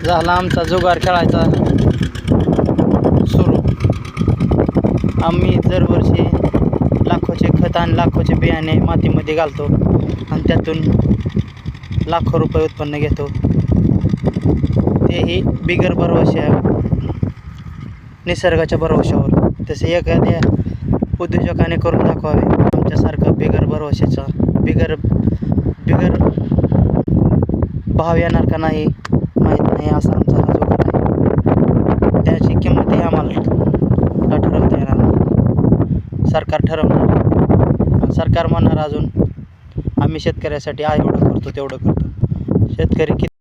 झाला आमचा जुगार खेळायचा सुरू। आम्ही दरवर्षी लाखोचे खत आणि लाखोचे बियाणे मातीमध्ये घालतो आणि त्यातून लाखो रुपये उत्पन्न घेतो, तेही बिगर भरवशा निसर्गाच्या भरवशावर। तसे एखाद्या उद्योजकाने करून दाखवावे आमच्यासारखं बिगर भरवशाचा, बिगर भाव येणार का नाही माहीत नाही असा आमचा हा जुगार आहे। त्याची किंमतही आम्हाला ठरवता येणार नाही, सरकार ठरवणार। सरकार म्हणणार अजून आम्ही शेतकऱ्यासाठी एवढं करतो तेवढं करतो। शेतकरी